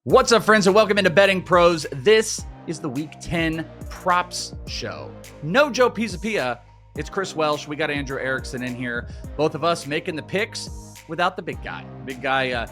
What's up, friends, and welcome into Betting Pros. This is the Week 10 Props Show. No Joe Pisapia, it's Chris Welsh. We got Andrew Erickson in here. Both of us making the picks without the big guy. Big guy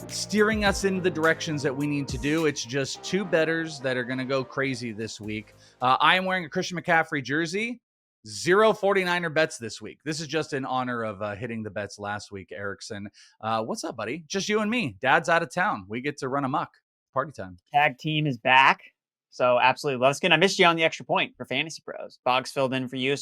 steering us in the directions that we need to do. It's just two bettors that are going to go crazy this week. I am wearing a Christian McCaffrey jersey. 0 49er bets this week. This is just in honor of hitting the bets last week, Erickson. What's up, buddy? Just you and me. Dad's out of town. We get to run amok. Party time. Tag team is back. So absolutely love skin. I missed you on the extra point for Fantasy Pros. Boggs filled in for you.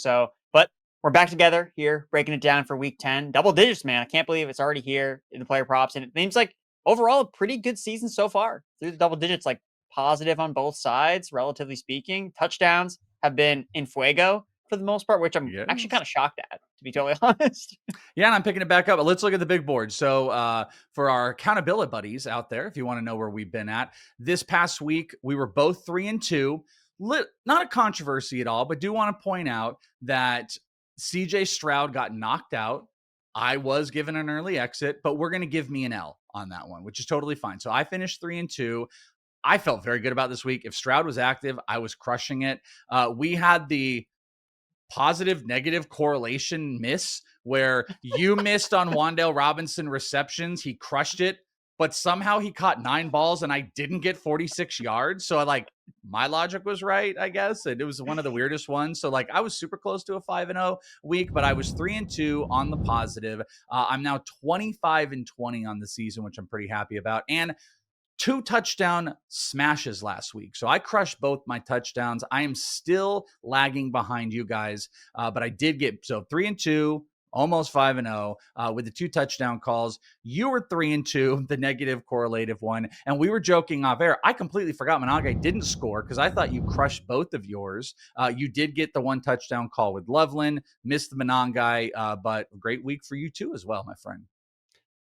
But we're back together here, breaking it down for week 10. Double digits, man. I can't believe it's already here in the player props. And it seems like overall a pretty good season so far. Through the double digits, like positive on both sides, relatively speaking. Touchdowns have been in fuego for the most part, which I'm actually kind of shocked at, to be totally honest. Yeah, and I'm picking it back up. Let's look at the big board. So for our accountability buddies out there, if you want to know where we've been at, this past week, we were both 3-2. Not a controversy at all, but do want to point out that CJ Stroud got knocked out. I was given an early exit, but we're going to give me an L on that one, which is totally fine. So I finished 3-2. I felt very good about this week. If Stroud was active, I was crushing it. We had the positive negative correlation miss where you missed on Wan'Dale Robinson receptions. He crushed it, but somehow he caught 9 balls and I didn't get 46 yards. So my logic was right, I guess. It was one of the weirdest ones. So I was super close to a 5-0 week, but I was 3-2 on the positive. I'm now 25-20 on the season, which I'm pretty happy about. And 2 touchdown smashes last week. So I crushed both my touchdowns. I am still lagging behind you guys, but I did get 3-2, almost 5-0 with the 2 touchdown calls. You were 3-2, the negative correlative one. And we were joking off air. I completely forgot Monagai didn't score because I thought you crushed both of yours. You did get the 1 touchdown call with Loveland, missed the Monangai, but great week for you too as well, my friend.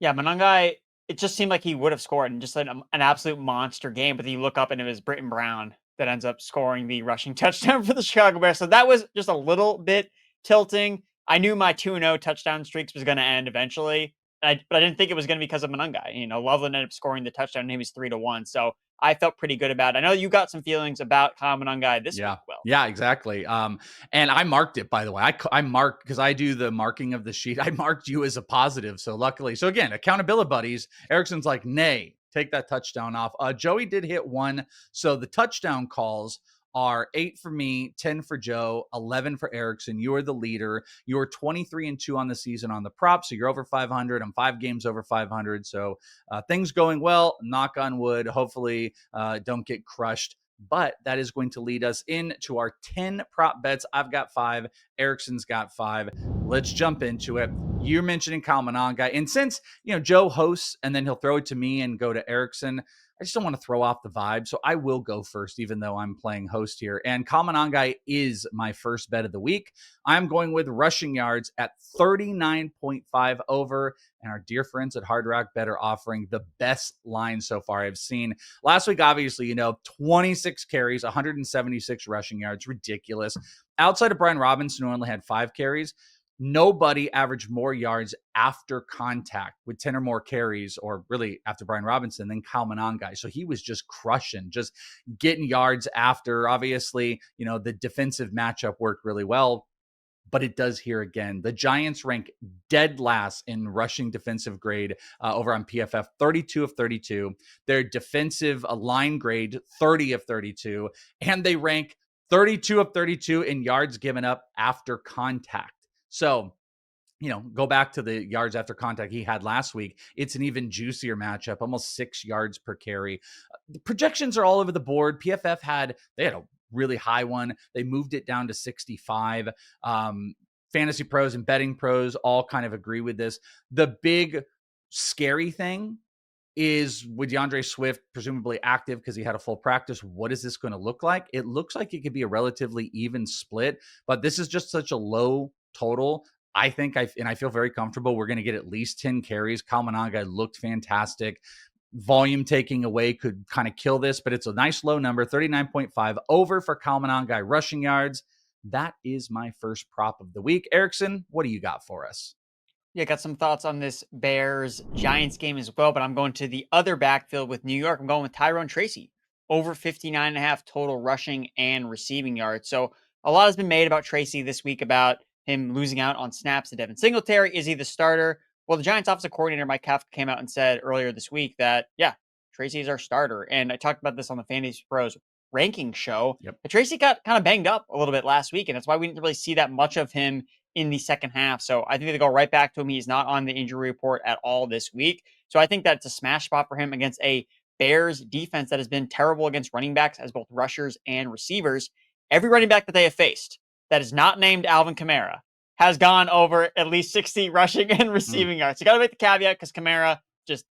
Yeah, Monangai, it just seemed like he would have scored in just an absolute monster game. But then you look up and it was Britton Brown that ends up scoring the rushing touchdown for the Chicago Bears. So that was just a little bit tilting. I knew my 2-0 touchdown streaks was going to end eventually. But I didn't think it was going to be because of Monangai. Loveland ended up scoring the touchdown and he was 3-1. So I felt pretty good about it. I know you got some feelings about Kyle Monangai this week. Well, yeah, exactly. And I marked it, by the way. I marked because I do the marking of the sheet. I marked you as a positive. So luckily, again, accountability buddies. Erickson's like, nay, take that touchdown off. Joey did hit 1. So the touchdown calls are 8 for me, 10 for Joe, 11 for Erickson. You are the leader. You are 23-2 on the season on the props. So you're over 500. I'm 5 games over 500. So things going well. Knock on wood. Hopefully don't get crushed. But that is going to lead us into our 10 prop bets. I've got 5. Erickson's got 5. Let's jump into it. You're mentioning Kyle Monangai. And since, Joe hosts and then he'll throw it to me and go to Erickson, I just don't want to throw off the vibe. So I will go first, even though I'm playing host here. And Kyle Monangai is my first bet of the week. I'm going with rushing yards at 39.5 over. And our dear friends at Hard Rock Bet are offering the best line so far I've seen. Last week, obviously, 26 carries, 176 rushing yards. Ridiculous. Outside of Brian Robinson, who only had 5 carries, nobody averaged more yards after contact with 10 or more carries, or really after Brian Robinson, than Kyle Monangai. So he was just crushing, just getting yards after. Obviously, the defensive matchup worked really well, but it does here again. The Giants rank dead last in rushing defensive grade over on PFF, 32 of 32. Their defensive line grade, 30 of 32. And they rank 32 of 32 in yards given up after contact. So, go back to the yards after contact he had last week. It's an even juicier matchup, almost 6 yards per carry. The projections are all over the board. PFF had a really high one. They moved it down to 65. Fantasy pros and betting pros all kind of agree with this. The big scary thing is with DeAndre Swift presumably active because he had a full practice. What is this going to look like? It looks like it could be a relatively even split, but this is just such a low total. I think I feel very comfortable we're going to get at least 10 carries. Kyle Monangai looked fantastic. Volume taking away could kind of kill this, but it's a nice low number, 39.5 over for Kyle Monangai rushing yards. That is my first prop of the week. Erickson, what do you got for us? Yeah, got some thoughts on this Bears Giants game as well, but I'm going to the other backfield with New York. I'm going with Tyrone Tracy, over 59.5 total rushing and receiving yards. So a lot has been made about Tracy this week about him losing out on snaps to Devin Singletary. Is he the starter? Well, the Giants offensive coordinator, Mike Kafka, came out and said earlier this week that, yeah, Tracy is our starter. And I talked about this on the Fantasy Pros ranking show. Yep. But Tracy got kind of banged up a little bit last week, and that's why we didn't really see that much of him in the second half. So I think they go right back to him. He's not on the injury report at all this week. So I think that it's a smash spot for him against a Bears defense that has been terrible against running backs as both rushers and receivers. Every running back that they have faced that is not named Alvin Kamara has gone over at least 60 rushing and receiving yards. You got to make the caveat because Kamara just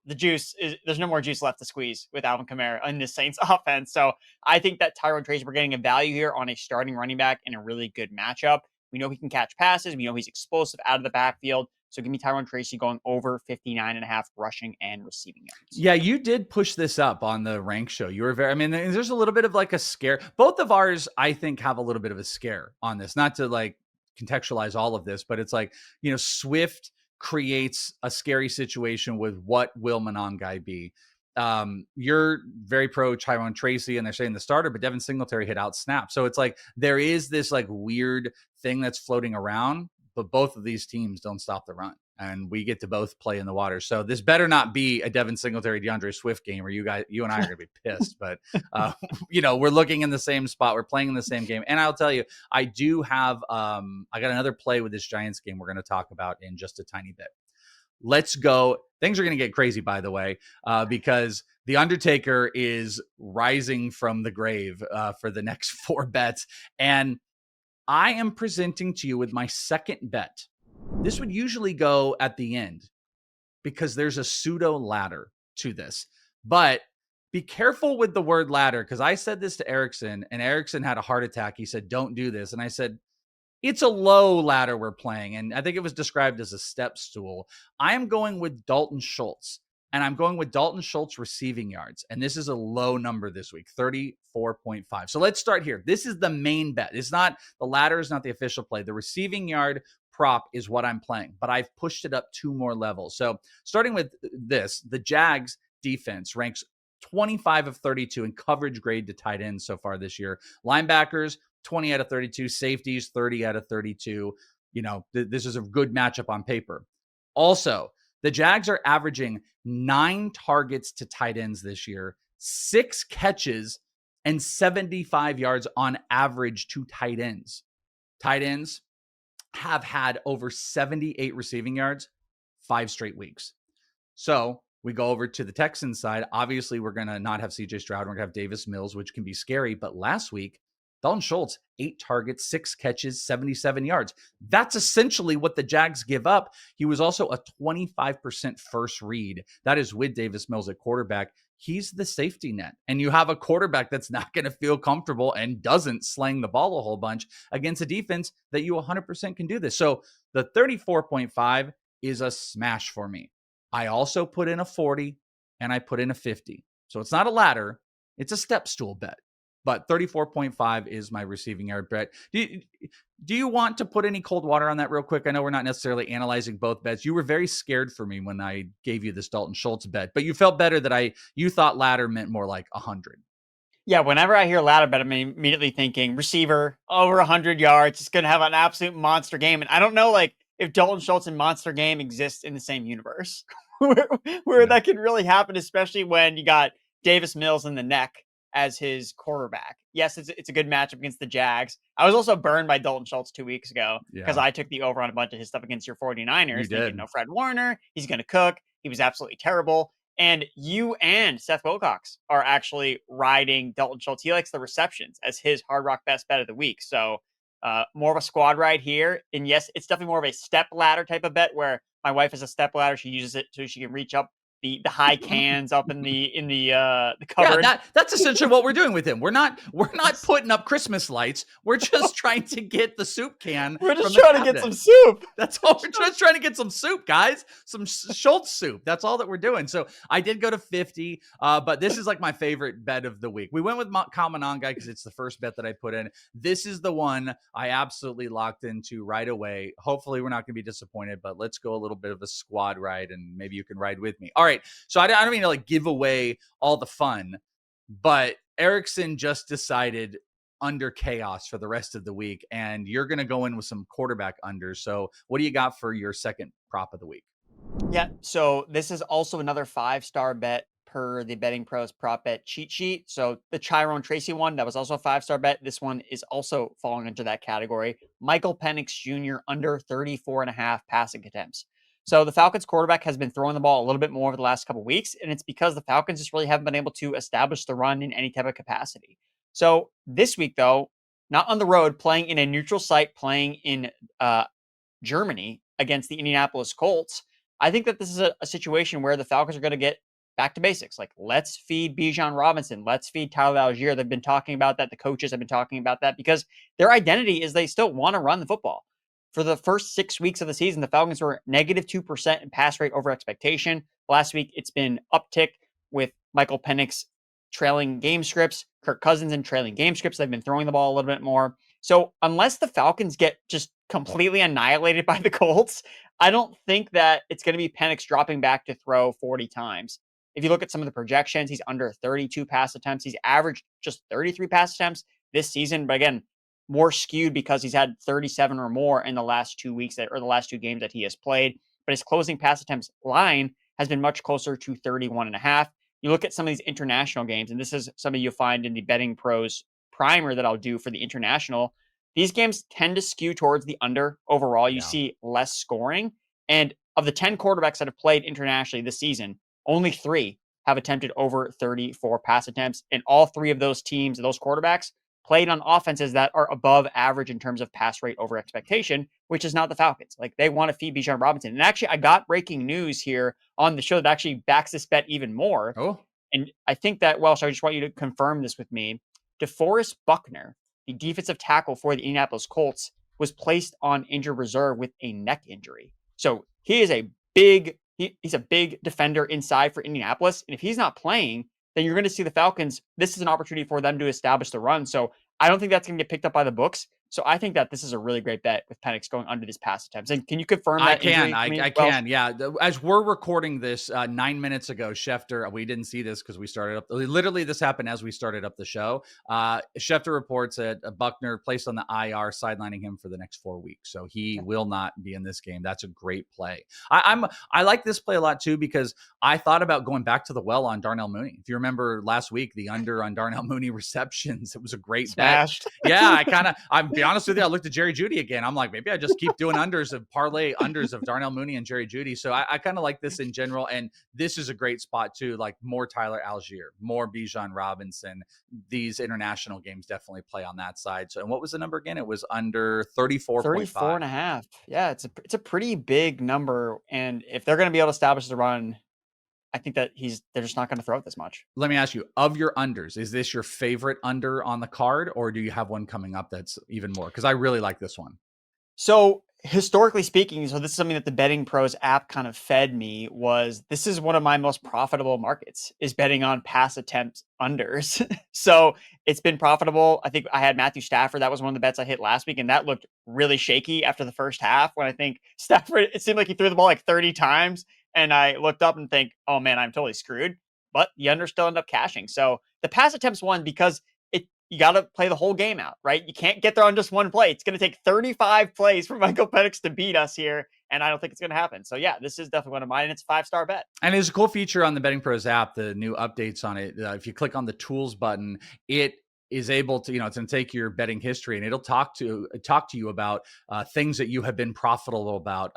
the juice is there's no more juice left to squeeze with Alvin Kamara in this Saints offense. So I think that Tyrone Tracy, we're getting a value here on a starting running back in a really good matchup. We know he can catch passes. We know he's explosive out of the backfield. So give me Tyrone Tracy going over 59.5 rushing and receiving yards. Yeah, you did push this up on the rank show. You were very, I mean, there's a little bit of like a scare. Both of ours, I think, have a little bit of a scare on this. Not to like contextualize all of this, but it's like, Swift creates a scary situation with what will Monangai be. You're very pro Tyrone Tracy, and they're saying the starter, but Devin Singletary hit out snap. So it's like there is this like weird thing that's floating around, but both of these teams don't stop the run, and we get to both play in the water. So this better not be a Devin Singletary, DeAndre Swift game, or you and I are going to be pissed. But we're looking in the same spot, we're playing in the same game, and I'll tell you, I do have I got another play with this Giants game we're going to talk about in just a tiny bit. Let's go. Things are going to get crazy, by the way, because the Undertaker is rising from the grave for the next 4 bets. And I am presenting to you with my second bet. This would usually go at the end because there's a pseudo ladder to this. But be careful with the word ladder, because I said this to Erickson, and Erickson had a heart attack. He said, don't do this. And I said, it's a low ladder we're playing, and I think it was described as a step stool. I am going with Dalton Schultz, and I'm going with Dalton Schultz receiving yards, and this is a low number this week, 34.5. So let's start here. This is the main bet. It's not the ladder is not the official play. The receiving yard prop is what I'm playing, but I've pushed it up 2 more levels. So starting with this, the Jags defense ranks 25 of 32 in coverage grade to tight ends so far this year. Linebackers, 20 out of 32, safeties, 30 out of 32. This is a good matchup on paper. Also, the Jags are averaging 9 targets to tight ends this year, 6 catches, and 75 yards on average to tight ends. Tight ends have had over 78 receiving yards 5 straight weeks. So we go over to the Texans side. Obviously, we're going to not have CJ Stroud. We're going to have Davis Mills, which can be scary. But last week, Dalton Schultz, 8 targets, 6 catches, 77 yards. That's essentially what the Jags give up. He was also a 25% first read. That is with Davis Mills at quarterback. He's the safety net. And you have a quarterback that's not going to feel comfortable and doesn't slang the ball a whole bunch against a defense that you 100% can do this. So the 34.5 is a smash for me. I also put in a 40 and I put in a 50. So it's not a ladder. It's a step stool bet. But 34.5 is my receiving yard bet. Do you want to put any cold water on that real quick? I know we're not necessarily analyzing both bets. You were very scared for me when I gave you this Dalton Schultz bet, but you felt better that you thought ladder meant more like 100. Yeah, whenever I hear ladder bet, I'm immediately thinking receiver over 100 yards. It's going to have an absolute monster game. And I don't know if Dalton Schultz and monster game exists in the same universe where that can really happen, especially when you got Davis Mills in the neck as his quarterback. Yes, it's a good matchup against the Jags. I was also burned by Dalton Schultz 2 weeks ago because I took the over on a bunch of his stuff against your 49ers. Thinking, no Fred Warner, he's going to cook. He was absolutely terrible. And you and Seth Wilcox are actually riding Dalton Schultz. He likes the receptions as his Hard Rock best bet of the week. So more of a squad ride here. And yes, it's definitely more of a step ladder type of bet where my wife has a step ladder. She uses it so she can reach up the high cans up in the cupboard. Yeah, that's essentially what we're doing with him. We're not putting up Christmas lights. We're just trying to get the soup can. We're just trying to get some soup. That's all. We're just trying to get some soup, guys. Some Schultz soup. That's all that we're doing. So I did go to 50, but this is like my favorite bet of the week. We went with Monangai because it's the first bet that I put in. This is the one I absolutely locked into right away. Hopefully we're not going to be disappointed, but let's go a little bit of a squad ride and maybe you can ride with me. All right. So I don't mean to like give away all the fun, but Erickson just decided under chaos for the rest of the week, and you're going to go in with some quarterback unders. So what do you got for your second prop of the week? Yeah, so this is also another 5-star bet per the Betting Pros prop bet cheat sheet. So the Tyrone Tracy one, that was also a 5-star bet. This one is also falling into that category. Michael Penix Jr. under 34.5 passing attempts. So the Falcons quarterback has been throwing the ball a little bit more over the last couple of weeks, and it's because the Falcons just really haven't been able to establish the run in any type of capacity. So this week, though, not on the road, playing in a neutral site, playing in Germany against the Indianapolis Colts, I think that this is a situation where the Falcons are going to get back to basics. Like, let's feed Bijan Robinson. Let's feed Tyler Algier. They've been talking about that. The coaches have been talking about that because their identity is they still want to run the football. For the first 6 weeks of the season, the Falcons were negative 2% in pass rate over expectation. Last week, it's been uptick with Michael Penix trailing game scripts, Kirk Cousins in trailing game scripts. They've been throwing the ball a little bit more. So unless the Falcons get just completely annihilated by the Colts, I don't think that it's going to be Penix dropping back to throw 40 times. If you look at some of the projections, he's under 32 pass attempts. He's averaged just 33 pass attempts this season. But again, more skewed because he's had 37 or more in the last 2 weeks or the last 2 games that he has played. But his closing pass attempts line has been much closer to 31.5. You look at some of these international games, and this is something you'll find in the Betting Pros primer that I'll do for the international. These games tend to skew towards the under overall. You see less scoring. And of the 10 quarterbacks that have played internationally this season, only 3 have attempted over 34 pass attempts. And all 3 of those teams, those quarterbacks, played on offenses that are above average in terms of pass rate over expectation, which is not the Falcons. Like, they want to feed Bijan Robinson. And actually, I got breaking news here on the show that actually backs this bet even more. Oh. And I think that, Welsh, I just want you to confirm this with me. DeForest Buckner, the defensive tackle for the Indianapolis Colts, was placed on injured reserve with a neck injury. So he is he's a big defender inside for Indianapolis. And if he's not playing, then you're going to see the Falcons. This is an opportunity for them to establish the run. So I don't think that's going to get picked up by the books. So I think that this is a really great bet with Penix going under these pass attempts. And can you confirm that? I can. Yeah. As we're recording this 9 minutes ago, Schefter, we didn't see this because we started up. Literally, this happened as we started up the show. Schefter reports that Buckner placed on the IR, sidelining him for the next 4 weeks. So he will not be in this game. That's a great play. I like this play a lot too, because I thought about going back to the well on Darnell Mooney. If you remember last week, the under on Darnell Mooney receptions, it was a great Smashed. bet. Yeah, I'm be honest with you, I looked at Jerry Jeudy again. I'm like, maybe I just keep doing unders of Darnell Mooney and Jerry Jeudy. So I kind of like this in general. And this is a great spot too. Like, more Tyler Algier, more Bijan Robinson. These international games definitely play on that side. So, and what was the number again? It was under 34.5. Yeah, it's a pretty big number. And if they're going to be able to establish the run, I think that they're just not going to throw it this much. Let me ask you, of your unders, is this your favorite under on the card, or do you have one coming up that's even more? Because I really like this one. So historically speaking, so this is something that the Betting Pros app kind of fed me, this is one of my most profitable markets, is betting on pass attempt unders. So it's been profitable. I think I had Matthew Stafford. That was one of the bets I hit last week, and that looked really shaky after the first half when I think Stafford, it seemed like he threw the ball like 30 times. And I looked up and think, oh man, I'm totally screwed. But the under still ended up cashing. So the pass attempts won because you got to play the whole game out, right? You can't get there on just one play. It's going to take 35 plays for Michael Penix to beat us here. And I don't think it's going to happen. So yeah, this is definitely one of mine. And it's a 5-star bet. And there's a cool feature on the Betting Pros app, the new updates on it. If you click on the tools button, it is able to, it's going to take your betting history and it'll talk to you about things that you have been profitable about,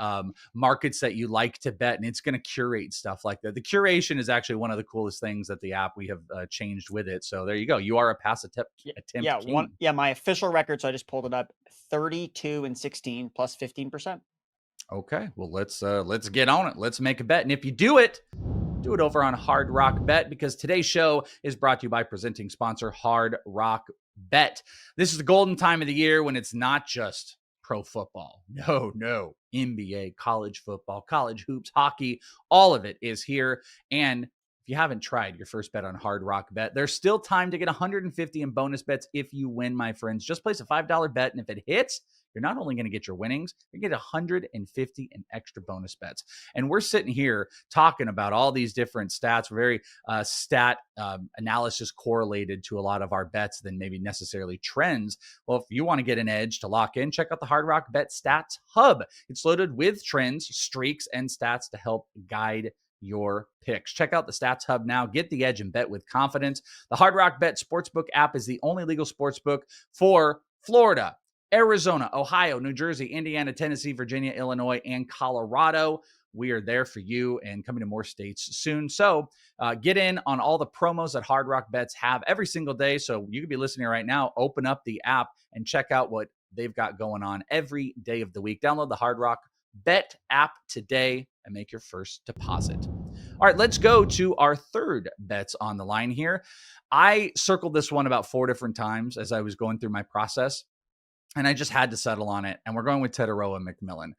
markets that you like to bet, and it's going to curate stuff like that. The curation is actually one of the coolest things that the app we have changed with it. So there you go. You are a pass attempt king. My official record. So I just pulled it up: 32-16 plus 15%. Okay, well let's get on it. Let's make a bet, and if you do it, do it over on Hard Rock Bet, because today's show is brought to you by presenting sponsor Hard Rock Bet. This is the golden time of the year when it's not just pro football. No. NBA, college football, college hoops, hockey, all of it is here. And if you haven't tried your first bet on Hard Rock Bet, there's still time to get 150 in bonus bets if you win, my friends. Just place a $5 bet, and if it hits, you're not only going to get your winnings, you get 150 in extra bonus bets. And we're sitting here talking about all these different stats. We're very stat analysis correlated to a lot of our bets than maybe necessarily trends. Well, if you want to get an edge to lock in, check out the Hard Rock Bet Stats Hub. It's loaded with trends, streaks, and stats to help guide your picks. Check out the Stats Hub now. Get the edge and bet with confidence. The Hard Rock Bet Sportsbook app is the only legal sportsbook for Florida, Arizona, Ohio, New Jersey, Indiana, Tennessee, Virginia, Illinois, and Colorado. We are there for you and coming to more states soon. So get in on all the promos that Hard Rock Bets have every single day. So you could be listening right now, open up the app and check out what they've got going on every day of the week. Download the Hard Rock Bet app today and make your first deposit. All right, let's go to our third bets on the line here. I circled this one about 4 different times as I was going through my process, and I just had to settle on it. And we're going with Tetairoa McMillan.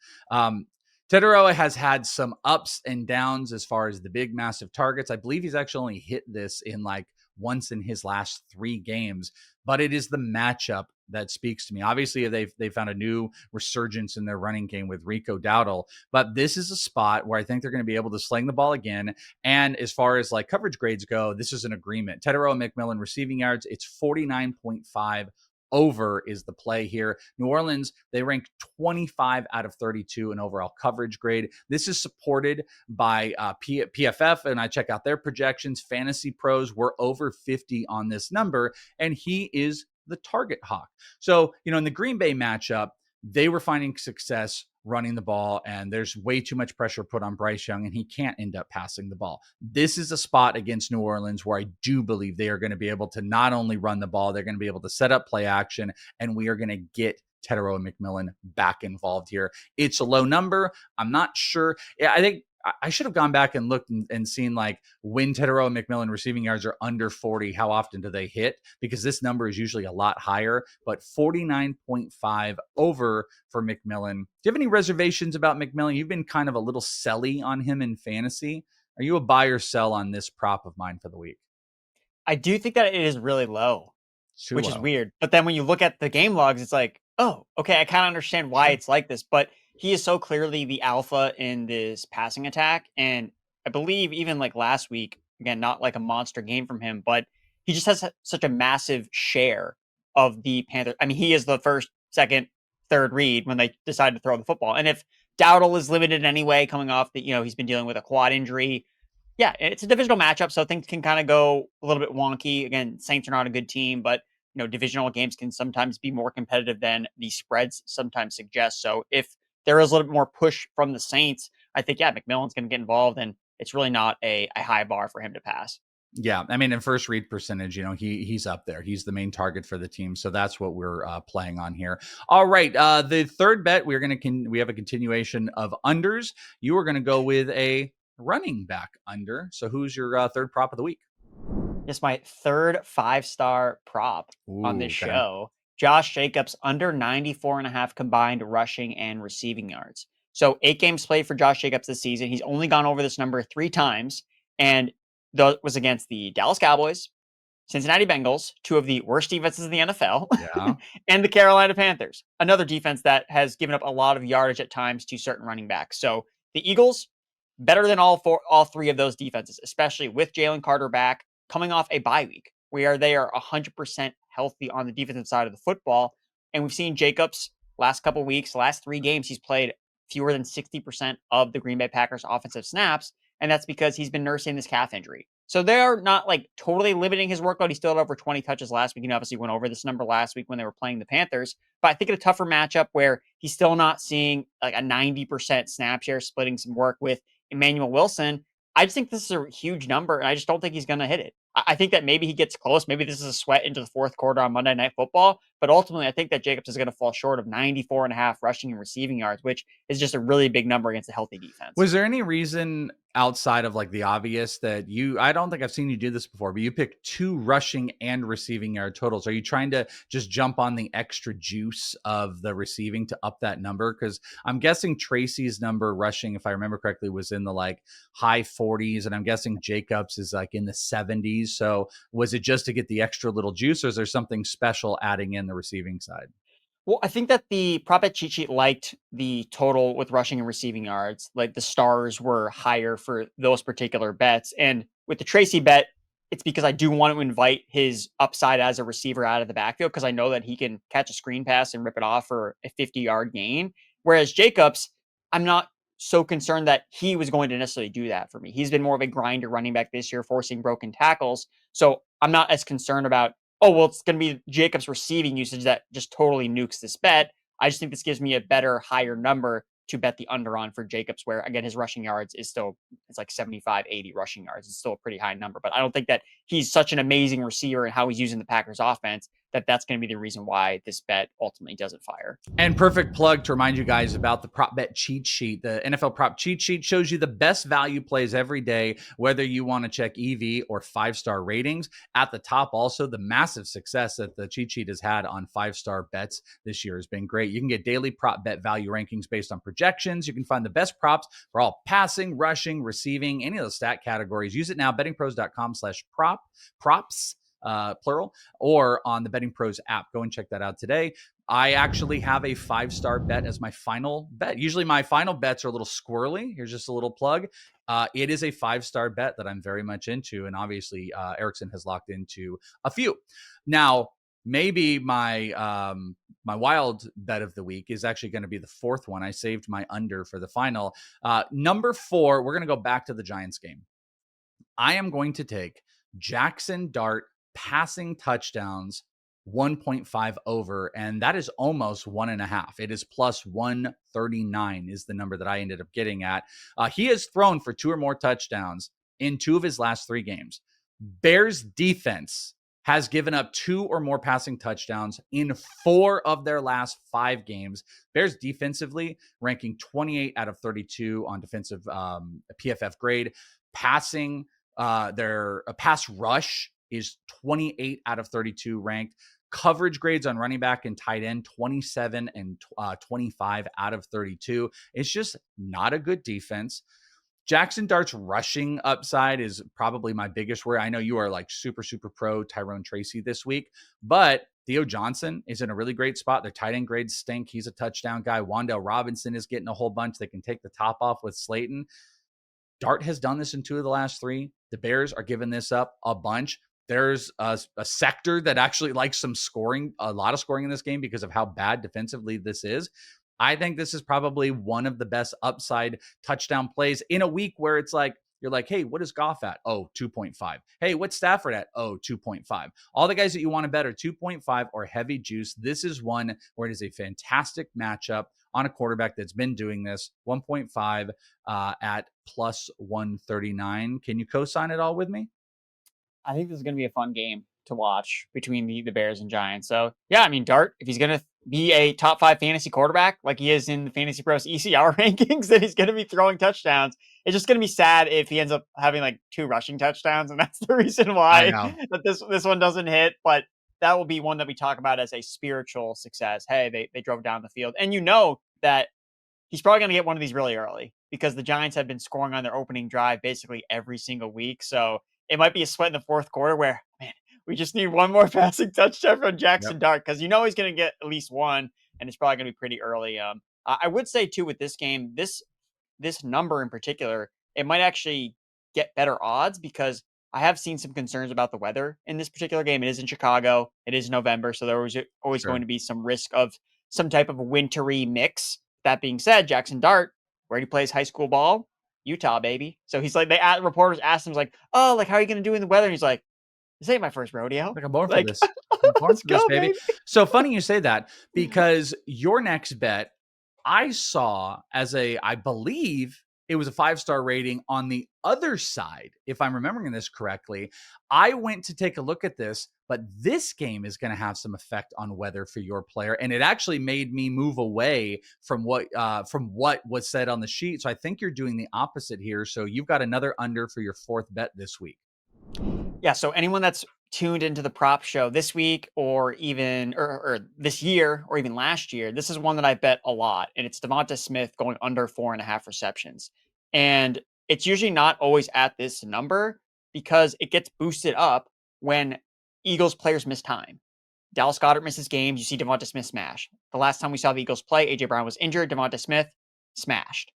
Tetairoa has had some ups and downs as far as the big, massive targets. I believe he's actually only hit this in like once in his last 3 games, but it is the matchup that speaks to me. Obviously, they found a new resurgence in their running game with Rico Dowdle, but this is a spot where I think they're going to be able to sling the ball again. And as far as like coverage grades go, this is an agreement. Tetairoa McMillan receiving yards, it's 49.5. Over is the play here. New Orleans, they rank 25 out of 32 in overall coverage grade. This is supported by PFF, and I check out their projections. Fantasy Pros were over 50 on this number, and he is the target hawk. So, in the Green Bay matchup, they were finding success running the ball, and there's way too much pressure put on Bryce Young, and he can't end up passing the ball. This is a spot against New Orleans where I do believe they are going to be able to not only run the ball, they're going to be able to set up play action, and we are going to get Tetairoa McMillan back involved here. It's a low number. I'm not sure. Yeah, I think I should have gone back and looked and seen like when Tetairoa McMillan receiving yards are under 40, how often do they hit? Because this number is usually a lot higher, but 49.5 over for McMillan. Do you have any reservations about McMillan? You've been kind of a little selly on him in fantasy. Are you a buy or sell on this prop of mine for the week? I do think that it is really low, which is weird. But then when you look at the game logs, it's like, oh, okay, I kind of understand why it's like this, but he is so clearly the alpha in this passing attack. And I believe even like last week, again, not like a monster game from him, but he just has such a massive share of the Panthers. I mean, he is the first, second, third read when they decide to throw the football. And if Dowdle is limited anyway, coming off that, he's been dealing with a quad injury. Yeah, it's a divisional matchup, so things can kind of go a little bit wonky. Again, Saints are not a good team, but divisional games can sometimes be more competitive than the spreads sometimes suggest. So if there is a little bit more push from the Saints, I think, McMillan's going to get involved, and it's really not a high bar for him to pass. Yeah, I mean, in first read percentage, he's up there. He's the main target for the team, so that's what we're playing on here. All right, the third bet we have a continuation of unders. You are going to go with a running back under. So who's your third prop of the week? Yes, my third 5-star prop on this show. Josh Jacobs under 94.5 combined rushing and receiving yards. So 8 games played for Josh Jacobs this season. He's only gone over this number 3 times, and that was against the Dallas Cowboys, Cincinnati Bengals, 2 of the worst defenses in the NFL, and the Carolina Panthers, another defense that has given up a lot of yardage at times to certain running backs. So the Eagles, better than all 3 of those defenses, especially with Jalen Carter back, coming off a bye week where they are 100% healthy on the defensive side of the football. And we've seen Jacobs last couple weeks, last 3 games, he's played fewer than 60% of the Green Bay Packers offensive snaps. And that's because he's been nursing this calf injury. So they're not like totally limiting his workload. He still had over 20 touches last week. He obviously went over this number last week when they were playing the Panthers. But I think in a tougher matchup where he's still not seeing like a 90% snap share, splitting some work with Emmanuel Wilson, I just think this is a huge number, and I just don't think he's going to hit it. I think that maybe he gets close. Maybe this is a sweat into the fourth quarter on Monday Night Football, But ultimately, I think that Jacobs is going to fall short of 94.5 rushing and receiving yards, which is just a really big number against a healthy defense. Was there any reason outside of like the obvious that I don't think I've seen you do this before, but you picked 2 rushing and receiving yard totals? Are you trying to just jump on the extra juice of the receiving to up that number? Because I'm guessing Tracy's number rushing, if I remember correctly, was in the like high 40s, and I'm guessing Jacobs is like in the 70s. So was it just to get the extra little juice, or is there something special adding in the receiving side? Well, I think that the prop bet cheat sheet liked the total with rushing and receiving yards. Like the stars were higher for those particular bets. And with the Tracy bet, it's because I do want to invite his upside as a receiver out of the backfield because I know that he can catch a screen pass and rip it off for a 50-yard gain. Whereas Jacobs, I'm not so concerned that he was going to necessarily do that for me. He's been more of a grinder running back this year, forcing broken tackles. So I'm not as concerned about, oh, well, it's going to be Jacobs' receiving usage that just totally nukes this bet. I just think this gives me a better, higher number to bet the under on for Jacobs, where, again, his rushing yards is still, it's like 75, 80 rushing yards. It's still a pretty high number. But I don't think that he's such an amazing receiver and how he's using the Packers offense that that's going to be the reason why this bet ultimately doesn't fire. And perfect plug to remind you guys about the prop bet cheat sheet. The NFL prop cheat sheet shows you the best value plays every day, whether you want to check EV or 5-star ratings. At the top, also, the massive success that the cheat sheet has had on 5-star bets this year has been great. You can get daily prop bet value rankings based on projections. You can find the best props for all passing, rushing, receiving, any of those stat categories. Use it now, bettingpros.com/props. Plural, or on the Betting Pros app. Go and check that out today. I actually have a 5-star bet as my final bet. Usually my final bets are a little squirrely. Here's just a little plug. It is a 5-star bet that I'm very much into. And obviously Erickson has locked into a few. Now, maybe my my wild bet of the week is actually going to be the 4th one. I saved my under for the final. Number 4, we're going to go back to the Giants game. I am going to take Jaxson Dart passing touchdowns 1.5 over, and that is almost 1.5. It is plus 139 is the number that I ended up getting at. He has thrown for 2 or more touchdowns in 2 of his last 3 games. Bears defense has given up 2 or more passing touchdowns in 4 of their last 5 games. Bears defensively ranking 28 out of 32 on defensive PFF grade. Passing, their pass rush is 28 out of 32 ranked. Coverage grades on running back and tight end, 27 and 25 out of 32. It's just not a good defense. Jaxson Dart's rushing upside is probably my biggest worry. I know you are like super pro Tyrone Tracy this week, but Theo Johnson is in a really great spot. Their tight end grades stink. He's a touchdown guy. Wan'Dale Robinson is getting a whole bunch. They can take the top off with Slayton. Dart has done this in 2 of the last 3. The Bears are giving this up a bunch. There's a sector that actually likes some scoring, a lot of scoring in this game because of how bad defensively this is. I think this is probably one of the best upside touchdown plays in a week where it's like, you're like, hey, what is Goff at? Oh, 2.5. Hey, what's Stafford at? Oh, 2.5. All the guys that you want to bet are 2.5 or heavy juice. This is one where it is a fantastic matchup on a quarterback that's been doing this. 1.5 at plus 139. Can you co-sign it all with me? I think this is going to be a fun game to watch between the Bears and Giants. So, yeah, I mean, Dart, if he's going to be a top 5 fantasy quarterback like he is in the Fantasy Pros ECR rankings, then he's going to be throwing touchdowns. It's just going to be sad if he ends up having like 2 rushing touchdowns, and that's the reason why that this one doesn't hit. But that will be one that we talk about as a spiritual success. Hey, they drove down the field. And you know that he's probably going to get one of these really early because the Giants have been scoring on their opening drive basically every single week. So it might be a sweat in the 4th quarter where, man, we just need one more passing touchdown from Jaxson Dart because you know he's going to get at least one, and it's probably going to be pretty early. I would say, too, with this game, this number in particular, it might actually get better odds because I have seen some concerns about the weather in this particular game. It is in Chicago. It is November, so there was always going to be some risk of some type of wintry mix. That being said, Jaxson Dart, where he plays high school ball, Utah, baby. So he's like, reporters asked him, like, oh, like, how are you going to do in the weather? And he's like, this ain't my first rodeo. Like, I'm born for this. I'm born for this, baby. So funny you say that because your next bet I saw as I believe it was a 5-star rating. On the other side, if I'm remembering this correctly, I went to take a look at this, but this game is going to have some effect on weather for your player. And it actually made me move away from what was said on the sheet. So I think you're doing the opposite here. So you've got another under for your 4th bet this week. Yeah, so anyone that's tuned into the prop show this week or even or this year or even last year, this is one that I bet a lot, and it's DeVonta Smith going under 4.5 receptions. And it's usually not always at this number because it gets boosted up when Eagles players miss time. Dallas Goedert misses games, you see DeVonta Smith smash. The last time we saw the Eagles play, A.J. Brown was injured, DeVonta Smith smashed.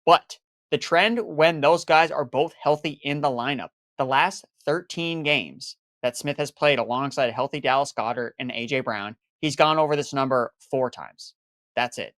But the trend when those guys are both healthy in the lineup, the last 13 games that Smith has played alongside a healthy Dallas Goedert and A.J. Brown, he's gone over this number 4 times. That's it.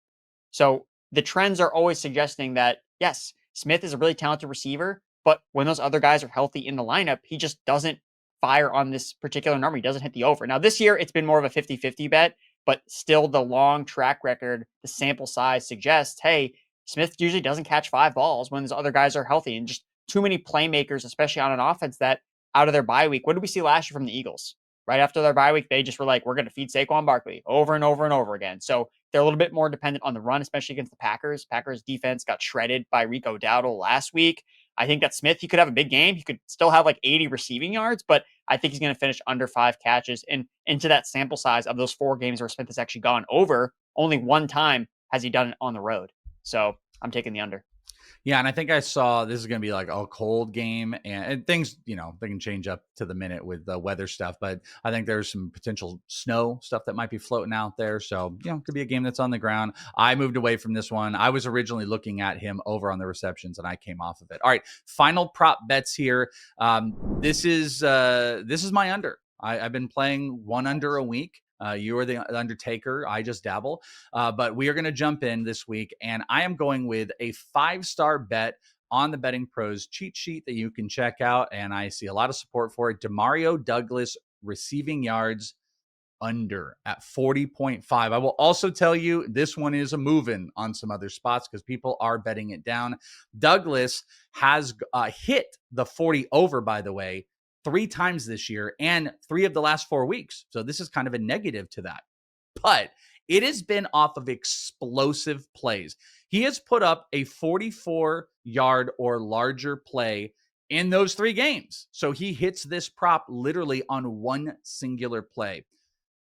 So the trends are always suggesting that, yes, Smith is a really talented receiver, but when those other guys are healthy in the lineup, he just doesn't fire on this particular number. He doesn't hit the over. Now, this year, it's been more of a 50-50 bet, but still the long track record, the sample size suggests, hey, Smith usually doesn't catch 5 balls when those other guys are healthy, and just too many playmakers, especially on an offense that out of their bye week. What did we see last year from the Eagles? Right after their bye week, they just were like, we're going to feed Saquon Barkley over and over and over again. So they're a little bit more dependent on the run, especially against the Packers. Packers defense got shredded by Rico Dowdle last week. I think that Smith, he could have a big game. He could still have like 80 receiving yards, but I think he's going to finish under 5 catches. And into that sample size of those 4 games where Smith has actually gone over, only 1 time has he done it on the road. So I'm taking the under. Yeah, and I think I saw this is going to be like a cold game, and things, they can change up to the minute with the weather stuff, but I think there's some potential snow stuff that might be floating out there. So, it could be a game that's on the ground. I moved away from this one. I was originally looking at him over on the receptions, and I came off of it. All right, final prop bets here. This is my under. I've been playing 1 under a week. You are the Undertaker. I just dabble. But we are going to jump in this week, and I am going with a 5-star bet on the Betting Pros cheat sheet that you can check out, and I see a lot of support for it. Demario Douglas receiving yards under at 40.5. I will also tell you this one is a move-in on some other spots because people are betting it down. Douglas has hit the 40 over, by the way, 3 times this year and 3 of the last 4 weeks. So this is kind of a negative to that. But it has been off of explosive plays. He has put up a 44-yard or larger play in those 3 games. So he hits this prop literally on 1 singular play.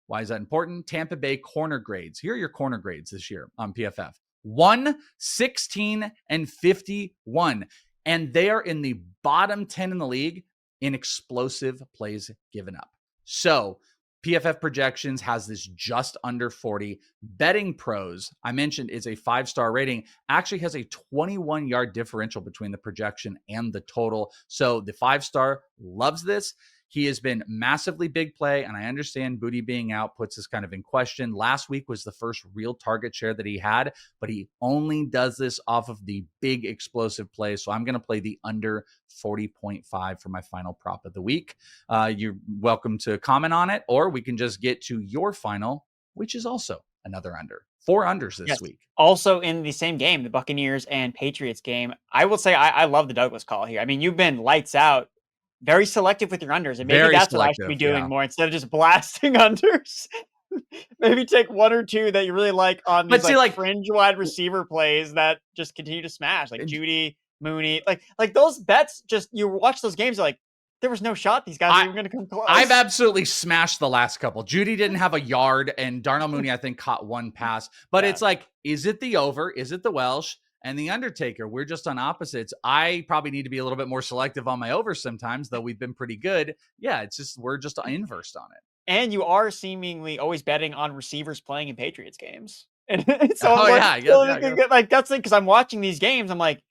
Why is that important? Tampa Bay corner grades. Here are your corner grades this year on PFF. 1, 16, and 51. And they are in the bottom 10 in the league in explosive plays given up. So PFF Projections has this just under 40. Betting Pros, I mentioned, is a 5-star rating, actually has a 21-yard differential between the projection and the total. So the 5-star loves this. He has been massively big play, and I understand Booty being out puts this kind of in question. Last week was the first real target share that he had, but he only does this off of the big explosive plays. So I'm going to play the under 40.5 for my final prop of the week. You're welcome to comment on it, or we can just get to your final, which is also another under. 4 unders this week. Also in the same game, the Buccaneers and Patriots game, I will say I love the Douglas call here. I mean, you've been lights out. Very selective with your unders, and maybe Very that's what I should be doing more instead of just blasting unders. Maybe take 1 or 2 that you really like on these fringe wide receiver plays that just continue to smash, like Judy, Mooney, like those bets. Just you watch those games, like there was no shot these guys are even going to come close. I've absolutely smashed the last couple. Judy didn't have a yard, and Darnell Mooney I think caught 1 pass. But it's like, is it the over? Is it the Welsh? And the Undertaker, we're just on opposites. I probably need to be a little bit more selective on my overs sometimes, though we've been pretty good. Yeah, it's just we're just inversed on it. And you are seemingly always betting on receivers playing in Patriots games. And so like that's it, because I'm watching these games. I'm like,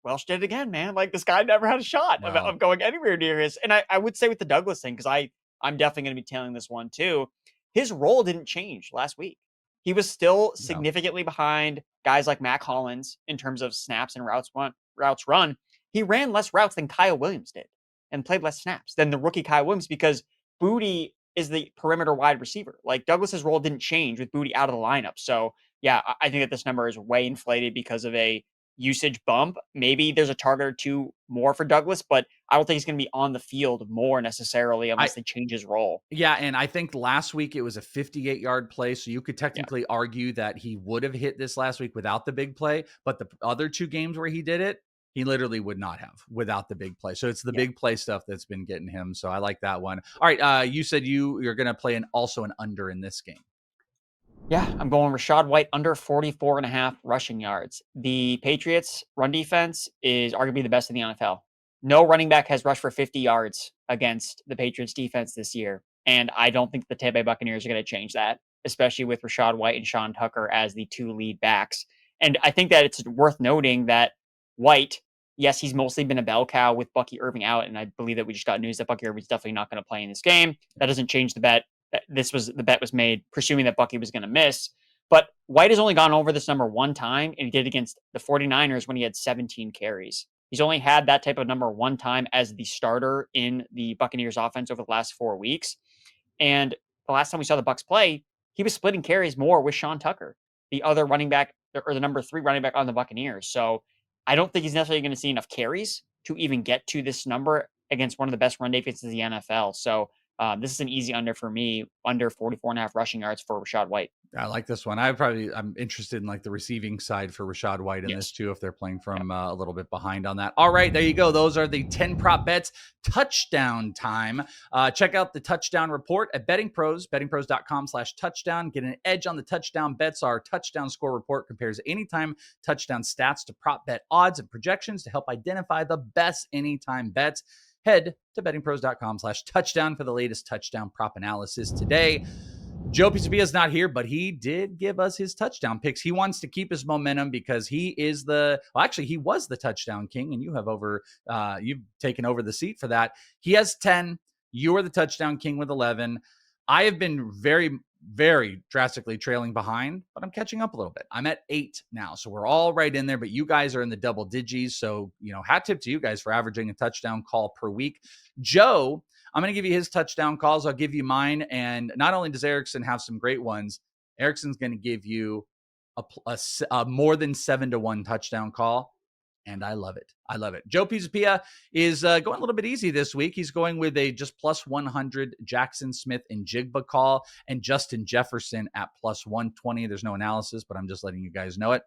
Welsh did it again, man. Like this guy never had a shot of going anywhere near his. And I would say with the Douglas thing, because I'm definitely going to be tailing this one too. His role didn't change last week. He was still significantly behind guys like Mac Hollins in terms of snaps and routes run. He ran less routes than Kyle Williams did and played less snaps than the rookie Kyle Williams because Booty is the perimeter wide receiver. Like Douglas's role didn't change with Booty out of the lineup. So yeah, I think that this number is way inflated because of a usage bump. Maybe there's a target or two more for Douglas, but I don't think he's going to be on the field more necessarily unless they change his role. Yeah, and I think last week it was a 58-yard play, so you could technically argue that he would have hit this last week without the big play, but the other 2 games where he did it, he literally would not have without the big play. So it's the big play stuff that's been getting him. So I like that one. All right, you said you're going to play also an under in this game. Yeah, I'm going Rachaad White under 44.5 rushing yards. The Patriots' run defense is arguably the best in the NFL. No running back has rushed for 50 yards against the Patriots' defense this year. And I don't think the Tampa Bay Buccaneers are going to change that, especially with Rachaad White and Sean Tucker as the 2 lead backs. And I think that it's worth noting that White, yes, he's mostly been a bell cow with Bucky Irving out. And I believe that we just got news that Bucky Irving's definitely not going to play in this game. That doesn't change the bet. The bet was made presuming that Bucky was going to miss. But White has only gone over this number 1 time, and he did it against the 49ers when he had 17 carries. He's only had that type of number 1 time as the starter in the Buccaneers offense over the last 4 weeks. And the last time we saw the Bucs play, he was splitting carries more with Sean Tucker, the other running back or the number 3 running back on the Buccaneers. So I don't think he's necessarily going to see enough carries to even get to this number against one of the best run defenses in the NFL. So this is an easy under for me, under 44.5 rushing yards for Rachaad White. I like this one. I'm interested in like the receiving side for Rachaad White in this too, if they're playing from a little bit behind on that. All right, there you go. Those are the 10 prop bets. Touchdown time. Check out the touchdown report at Betting Pros, bettingpros.com/touchdown. Get an edge on the touchdown bets. Our touchdown score report compares anytime touchdown stats to prop bet odds and projections to help identify the best anytime bets. Head to bettingpros.com/touchdown for the latest touchdown prop analysis today. Joe Pisapia is not here, but he did give us his touchdown picks. He wants to keep his momentum because he is he was the touchdown king, and you've taken over the seat for that. He has 10. You are the touchdown king with 11. I have been very, very drastically trailing behind, but I'm catching up a little bit. I'm at 8 now, so we're all right in there, but you guys are in the double digits. So, hat tip to you guys for averaging a touchdown call per week. Joe, I'm going to give you his touchdown calls. I'll give you mine. And not only does Erickson have some great ones, Erickson's going to give you a more than 7-1 touchdown call. And I love it. I love it. Joe Pisapia is going a little bit easy this week. He's going with a just plus 100 Jaxson, Smith-Njigba call and Justin Jefferson at plus 120. There's no analysis, but I'm just letting you guys know it.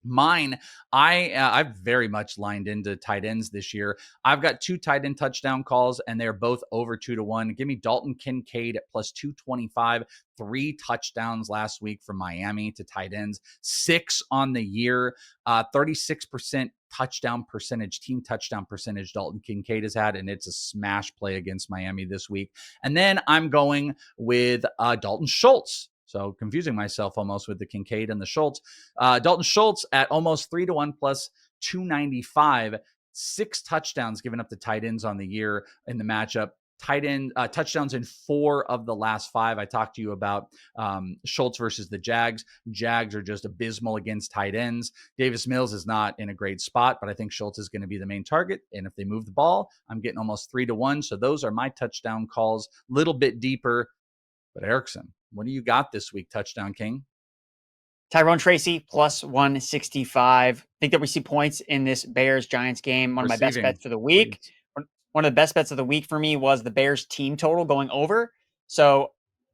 Mine, I've very much lined into tight ends this year. I've got 2 tight end touchdown calls, and they're both over 2-1. Give me Dalton Kincaid at plus 225. 3 touchdowns last week from Miami to tight ends, 6 on the year, 36% touchdown percentage, team touchdown percentage Dalton Kincaid has had, and it's a smash play against Miami this week. And then I'm going with Dalton Schultz. So confusing myself almost with the Kincaid and the Schultz. Dalton Schultz at almost 3-1 plus 295, 6 touchdowns given up to tight ends on the year in the matchup. Tight end touchdowns in 4 of the last 5. I talked to you about Schultz versus the Jags. Jags are just abysmal against tight ends. Davis Mills is not in a great spot, but I think Schultz is going to be the main target. And if they move the ball, I'm getting almost 3-1. So those are my touchdown calls. Little bit deeper. But Erickson, what do you got this week, Touchdown King? Tyrone Tracy plus 165. I think that we see points in this Bears-Giants game. One of my best bets for the week. One of the best bets of the week for me was the Bears team total going over. So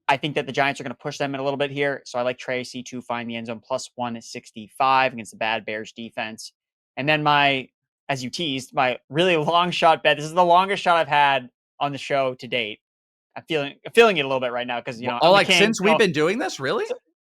I think that the Giants are going to push them in a little bit here. So I like Tracy to find the end zone plus 165 against the bad Bears defense. And then as you teased, my really long shot bet. This is the longest shot I've had on the show to date. I'm feeling it a little bit right now because since we've been doing this, really,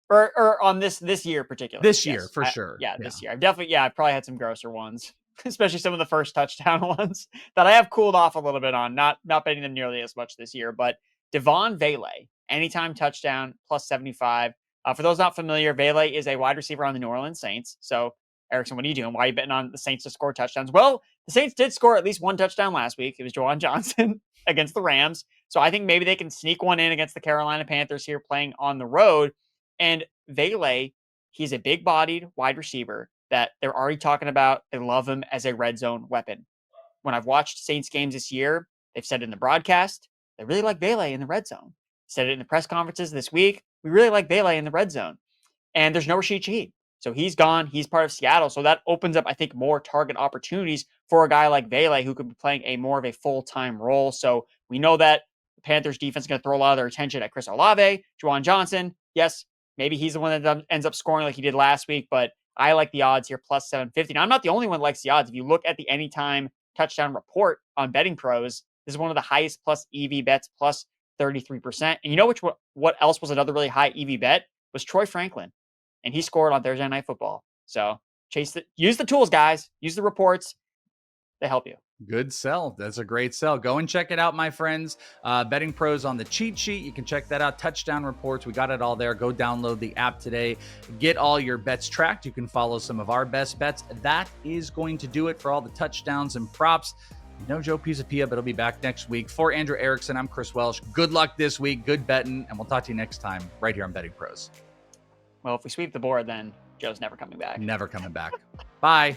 or on this year particularly. This year for sure. This year. I've probably had some grosser ones, especially some of the first touchdown ones that I have cooled off a little bit on. Not betting them nearly as much this year, but DeVaughn Vele anytime touchdown plus 75. For those not familiar, Vele is a wide receiver on the New Orleans Saints. So Erickson, what are you doing? Why are you betting on the Saints to score touchdowns? Well, the Saints did score at least 1 touchdown last week. It was Juwan Johnson against the Rams. So I think maybe they can sneak one in against the Carolina Panthers here playing on the road. And Vele, he's a big-bodied wide receiver that they're already talking about. They love him as a red zone weapon. When I've watched Saints games this year, they've said it in the broadcast, they really like Vele in the red zone. Said it in the press conferences this week. We really like Vele in the red zone. And there's no Rachaad. So he's gone. He's part of Seattle. So that opens up, I think, more target opportunities for a guy like Vele, who could be playing a more of a full-time role. So we know that the Panthers defense is going to throw a lot of their attention at Chris Olave, Juwan Johnson. Yes, maybe he's the one that ends up scoring like he did last week, but I like the odds here, plus 750. Now, I'm not the only one that likes the odds. If you look at the anytime touchdown report on Betting Pros, this is one of the highest plus EV bets, plus 33%. And you know what else was another really high EV bet? Was Troy Franklin. And he scored on Thursday Night Football. So use the tools, guys. Use the reports. They help you. Good sell. That's a great sell. Go and check it out, my friends. Betting Pros on the cheat sheet. You can check that out. Touchdown reports. We got it all there. Go download the app today. Get all your bets tracked. You can follow some of our best bets. That is going to do it for all the touchdowns and props. No Joe Pisapia, but he'll be back next week. For Andrew Erickson, I'm Chris Welsh. Good luck this week. Good betting. And we'll talk to you next time right here on Betting Pros. Well, if we sweep the board, then Joe's never coming back. Never coming back. Bye.